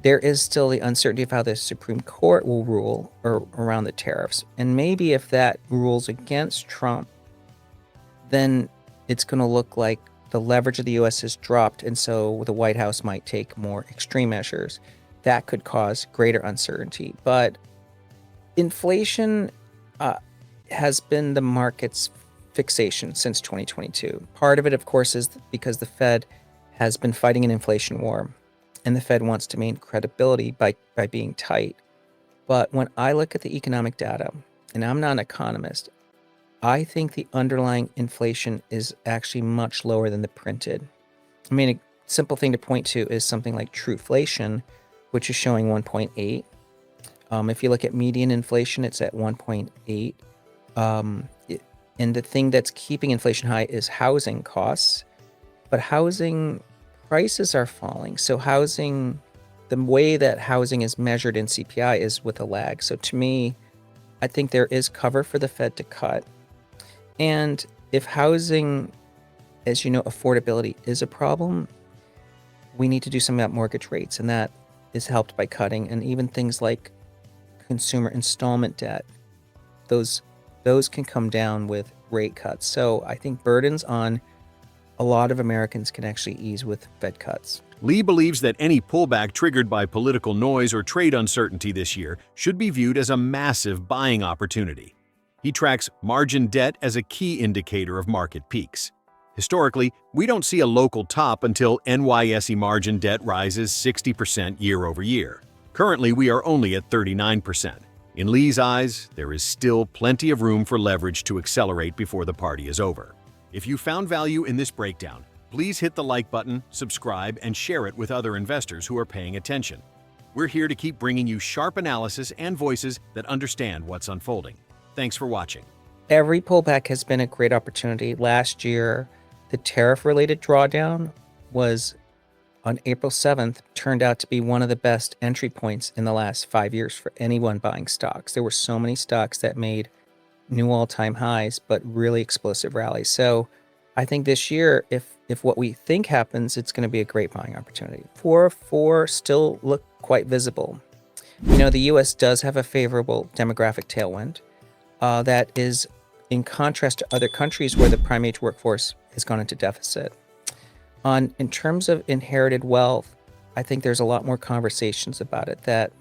there is still the uncertainty of how the Supreme Court will rule around the tariffs. And maybe if that rules against Trump, then it's going to look like the leverage of the U.S. has dropped, and so the White House might take more extreme measures. That could cause greater uncertainty. But inflation uh, has been the market's fixation since 2022. Part of it, of course, is because the Fed has been fighting an inflation war, and the Fed wants to maintain credibility by being tight. But when I look at the economic data, and I'm not an economist, I think the underlying inflation is actually much lower than the printed. I mean, a simple thing to point to is something like Trueflation, which is showing 1.8. If you look at median inflation, it's at 1.8. And the thing that's keeping inflation high is housing costs, but housing prices are falling. So the way that housing is measured in CPI is with a lag. So to me, I think there is cover for the Fed to cut. And if housing, as you know, affordability is a problem, we need to do something about mortgage rates, and that is helped by cutting. And even things like consumer installment debt, those can come down with rate cuts. So I think burdens on a lot of Americans can actually ease with Fed cuts. Lee believes that any pullback triggered by political noise or trade uncertainty this year should be viewed as a massive buying opportunity. He tracks margin debt as a key indicator of market peaks. Historically, we don't see a local top until NYSE margin debt rises 60% year over year. Currently, we are only at 39%. In Lee's eyes, there is still plenty of room for leverage to accelerate before the party is over. If you found value in this breakdown, please hit the like button, subscribe, and share it with other investors who are paying attention. We're here to keep bringing you sharp analysis and voices that understand what's unfolding. Thanks for watching. Every pullback has been a great opportunity. Last year, the tariff-related drawdown was on April 7th, turned out to be one of the best entry points in the last 5 years for anyone buying stocks. There were so many stocks that made new all-time highs, but really explosive rallies. So I think this year, if what we think happens, it's going to be a great buying opportunity. 404 still look quite visible. You know, the U.S. does have a favorable demographic tailwind that is in contrast to other countries where the prime age workforce has gone into deficit. In terms of inherited wealth, I think there's a lot more conversations about it, that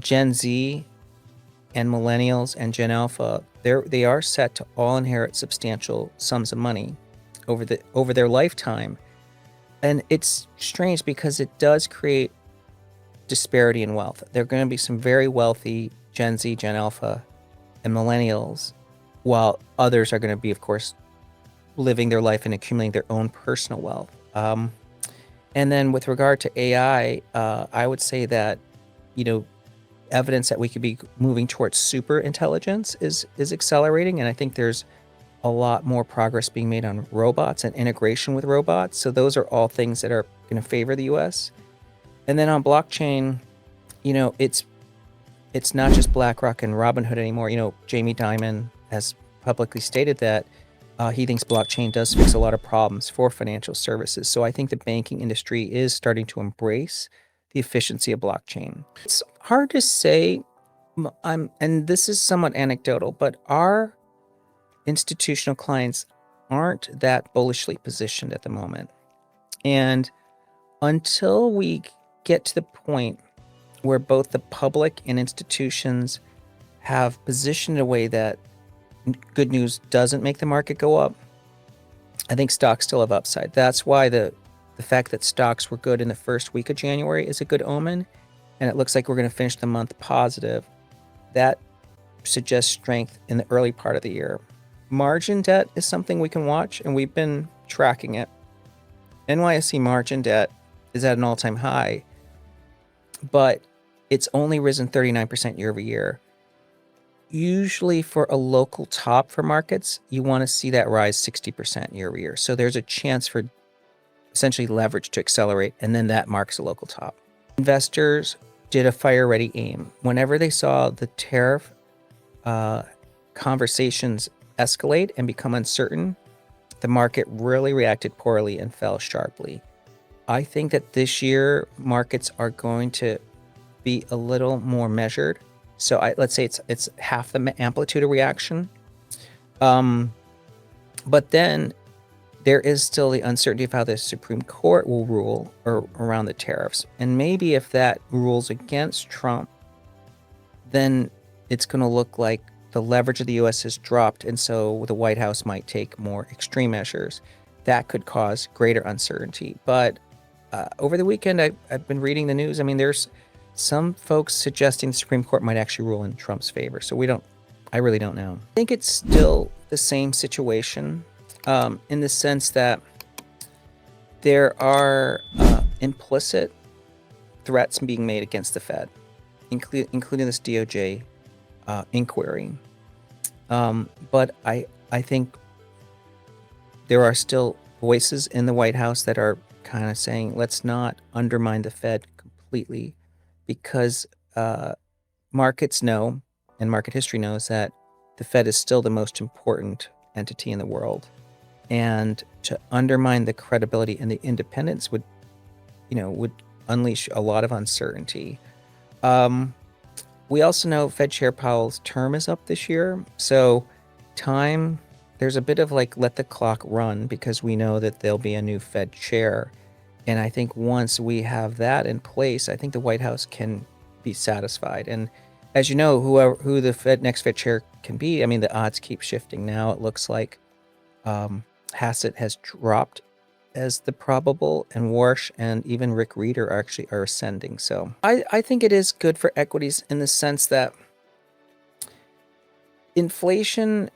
Gen Z and Millennials and Gen Alpha, they are set to all inherit substantial sums of money over their lifetime. And it's strange because it does create disparity in wealth. There are going to be some very wealthy Gen Z, Gen Alpha, and Millennials, while others are going to be, of course, living their life and accumulating their own personal wealth. And then with regard to AI, I would say that, you know, evidence that we could be moving towards super intelligence is accelerating. And I think there's a lot more progress being made on robots and integration with robots. So those are all things that are going to favor the US. And then on blockchain, you know, it's not just BlackRock and Robinhood anymore. You know, Jamie Dimon has publicly stated that he thinks blockchain does fix a lot of problems for financial services. So I think the banking industry is starting to embrace the efficiency of blockchain. It's hard to say, and this is somewhat anecdotal, but our institutional clients aren't that bullishly positioned at the moment. And until we get to the point where both the public and institutions have positioned in a way that good news doesn't make the market go up, I think stocks still have upside. That's why the fact that stocks were good in the first week of January is a good omen, and it looks like we're going to finish the month positive. That suggests strength in the early part of the year. Margin debt is something we can watch, and we've been tracking it. NYSE margin debt is at an all-time high, but it's only risen 39% year over year. Usually for a local top for markets, you want to see that rise 60% year over year. So there's a chance for essentially leverage to accelerate, and then that marks a local top. Investors did a fire-ready aim. Whenever they saw the tariff conversations escalate and become uncertain, the market really reacted poorly and fell sharply. I think that this year markets are going to be a little more measured. So let's say it's half the amplitude of reaction. But then there is still the uncertainty of how the Supreme Court will rule around the tariffs. And maybe if that rules against Trump, then it's going to look like the leverage of the U.S. has dropped, and so the White House might take more extreme measures. That could cause greater uncertainty. But over the weekend, I've been reading the news. I mean, there's some folks suggesting the Supreme Court might actually rule in Trump's favor. So I really don't know. I think it's still the same situation in the sense that there are implicit threats being made against the Fed, including this DOJ inquiry. But I think there are still voices in the White House that are kind of saying, let's not undermine the Fed completely, because markets know, and market history knows, that the Fed is still the most important entity in the world. And to undermine the credibility and the independence would unleash a lot of uncertainty. We also know Fed Chair Powell's term is up this year. So there's a bit of like let the clock run, because we know that there'll be a new Fed chair. And I think once we have that in place, I think the White House can be satisfied. And as you know, who the next Fed chair can be, I mean, the odds keep shifting. Now it looks like Hassett has dropped as the probable, and Warsh and even Rick Reeder are ascending. So I think it is good for equities in the sense that inflation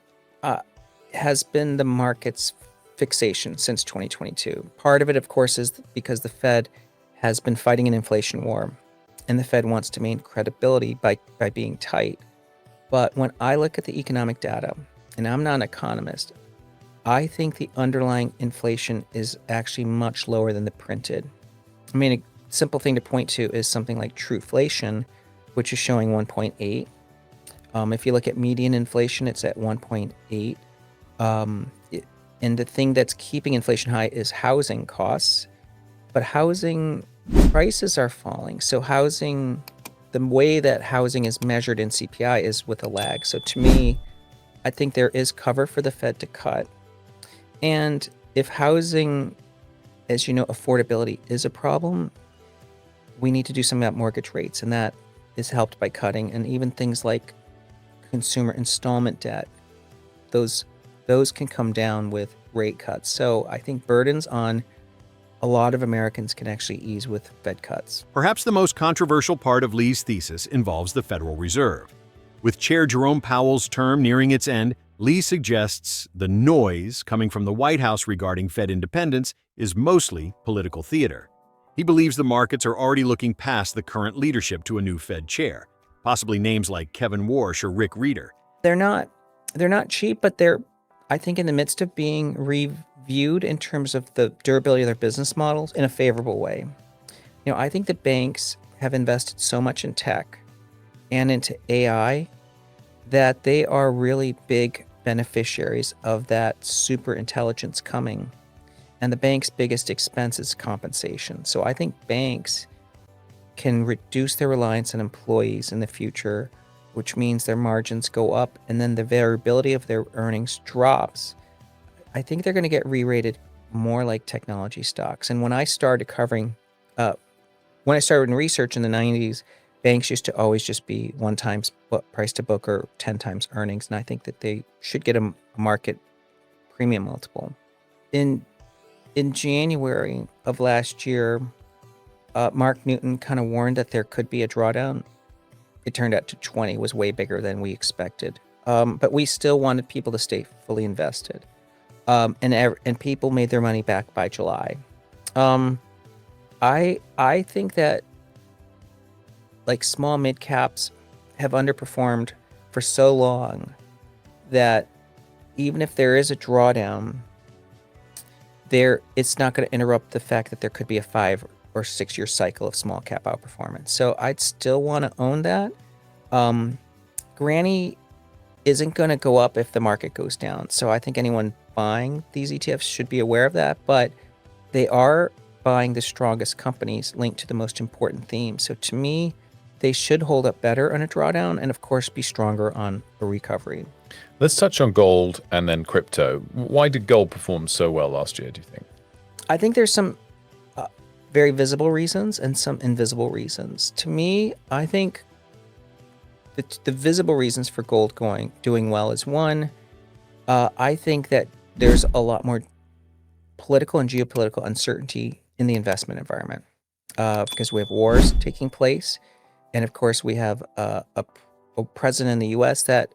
has been the market's fixation since 2022. Part of it, of course, is because the Fed has been fighting an inflation war, and the Fed wants to maintain credibility by being tight. But when I look at the economic data, and I'm not an economist, I think the underlying inflation is actually much lower than the printed. I mean, a simple thing to point to is something like Trueflation, which is showing 1.8. If you look at median inflation, it's at 1.8. And the thing that's keeping inflation high is housing costs. But housing prices are falling. So the way that housing is measured in CPI is with a lag. So to me, I think there is cover for the Fed to cut. And if housing, as you know, affordability is a problem, we need to do something about mortgage rates, and that is helped by cutting. And even things like consumer installment debt, those can come down with rate cuts. So I think burdens on a lot of Americans can actually ease with Fed cuts. Perhaps the most controversial part of Lee's thesis involves the Federal Reserve. With Chair Jerome Powell's term nearing its end, Lee suggests the noise coming from the White House regarding Fed independence is mostly political theater. He believes the markets are already looking past the current leadership to a new Fed chair, possibly names like Kevin Warsh or Rick Reeder. They're not cheap, but they're, I think, in the midst of being reviewed in terms of the durability of their business models in a favorable way. I think the banks have invested so much in tech and into AI that they are really big beneficiaries of that super intelligence coming. And the bank's biggest expense is compensation. So I think banks can reduce their reliance on employees in the future, which means their margins go up, and then the variability of their earnings drops. I think they're going to get re-rated more like technology stocks. And when I started in research in the 90s, banks used to always just be 1 times price to book or 10 times earnings. And I think that they should get a market premium multiple. In January of last year, Mark Newton kind of warned that there could be a drawdown. It turned out to 20 was way bigger than we expected. But we still wanted people to stay fully invested. And people made their money back by July. I think that like small mid caps have underperformed for so long that even if there is a drawdown, it's not going to interrupt the fact that there could be a 5 or 6 year cycle of small cap outperformance. So I'd still want to own that. Granny isn't going to go up if the market goes down. So I think anyone buying these ETFs should be aware of that, but they are buying the strongest companies linked to the most important themes. So to me, they should hold up better on a drawdown and, of course, be stronger on a recovery. Let's touch on gold and then crypto. Why did gold perform so well last year, do you think? I think there's some very visible reasons and some invisible reasons. To me, I think the visible reasons for gold doing well is one, I think that there's a lot more political and geopolitical uncertainty in the investment environment because we have wars taking place. And of course, we have a president in the US that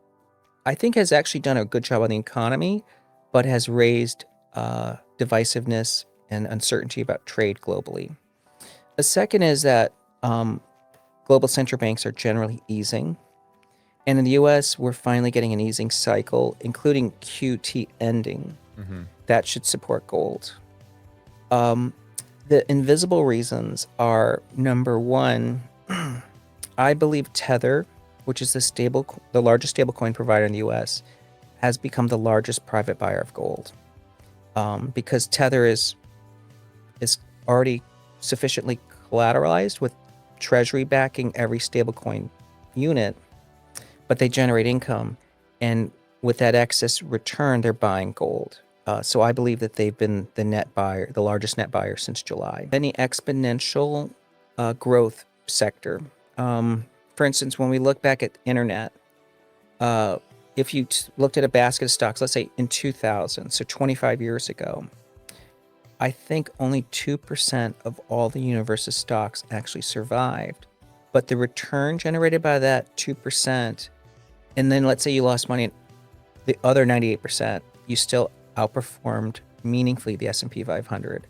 I think has actually done a good job on the economy, but has raised divisiveness and uncertainty about trade globally. The second is that global central banks are generally easing. And in the US, we're finally getting an easing cycle, including QT ending. That should support gold. The invisible reasons are, number one, I believe Tether, which is the largest stablecoin provider in the US, has become the largest private buyer of gold. Because Tether is already sufficiently collateralized with Treasury backing every stablecoin unit, but they generate income, and with that excess return, they're buying gold. So I believe that they've been the largest net buyer since July. Any exponential growth sector. For instance, when we look back at internet, if you looked at a basket of stocks, let's say in 2000, so 25 years ago, I think only 2% of all the universe's stocks actually survived. But the return generated by that 2%, and then let's say you lost money, the other 98%, you still outperformed meaningfully the S&P 500.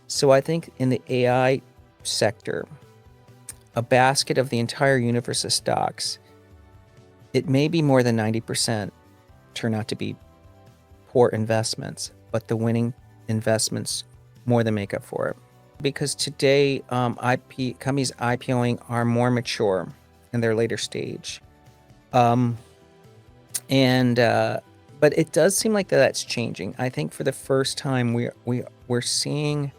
So I think in the AI sector, a basket of the entire universe of stocks, it may be more than 90% turn out to be poor investments, but the winning investments more than make up for it. Because today, companies IPOing are more mature in their later stage. But it does seem like that's changing. I think for the first time, we're seeing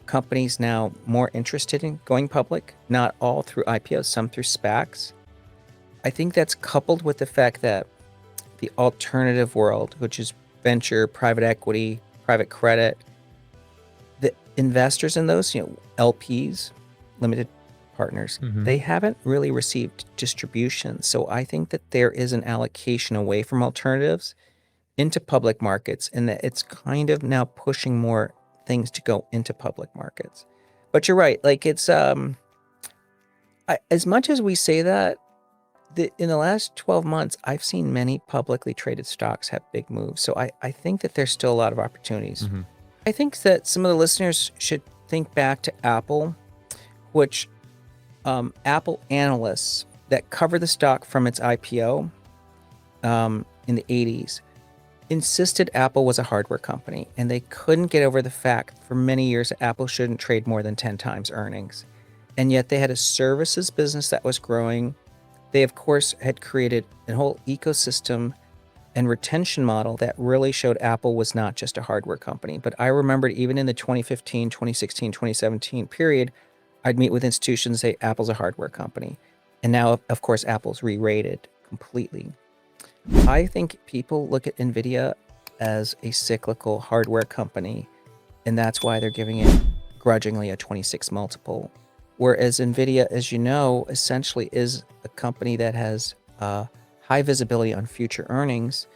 companies now more interested in going public, not all through IPOs, some through SPACs. I think that's coupled with the fact that the alternative world, which is venture, private equity, private credit, the investors in those, LPs, limited partners, they haven't really received distribution. So I think that there is an allocation away from alternatives into public markets, and that it's kind of now pushing more things to go into public markets. But you're right, like it's as much as we say that, in the last 12 months, I've seen many publicly traded stocks have big moves. So I think that there's still a lot of opportunities. I think that some of the listeners should think back to Apple, which Apple analysts that cover the stock from its IPO in the 80s insisted Apple was a hardware company, and they couldn't get over the fact for many years that Apple shouldn't trade more than 10 times earnings. And yet they had a services business that was growing. They, of course, had created a whole ecosystem and retention model that really showed Apple was not just a hardware company. But I remembered even in the 2015, 2016, 2017 period, I'd meet with institutions and say Apple's a hardware company. And now, of course, Apple's re-rated completely. I think people look at NVIDIA as a cyclical hardware company, and that's why they're giving it grudgingly a 26 multiple. Whereas NVIDIA, as you know, essentially is a company that has high visibility on future earnings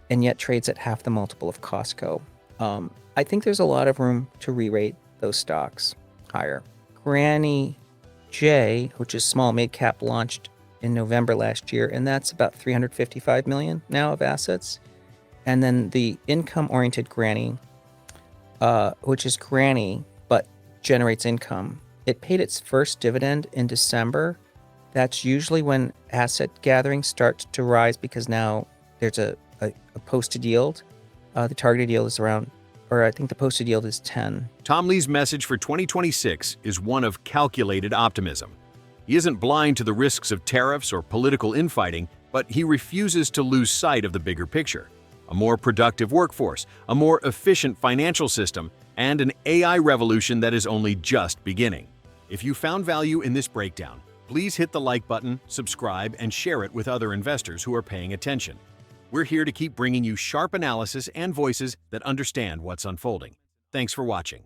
and yet trades at half the multiple of Costco. I think there's a lot of room to re-rate those stocks higher. Granny J, which is small mid-cap, launched in November last year, and that's about 355 million now of assets. And then the income-oriented Granny, which is Granny, but generates income. It paid its first dividend in December. That's usually when asset gathering starts to rise because now there's a posted yield. The targeted yield is around, or I think the posted yield is 10. Tom Lee's message for 2026 is one of calculated optimism. He isn't blind to the risks of tariffs or political infighting, but he refuses to lose sight of the bigger picture. A more productive workforce, a more efficient financial system, and an AI revolution that is only just beginning. If you found value in this breakdown, please hit the like button, subscribe, and share it with other investors who are paying attention. We're here to keep bringing you sharp analysis and voices that understand what's unfolding. Thanks for watching.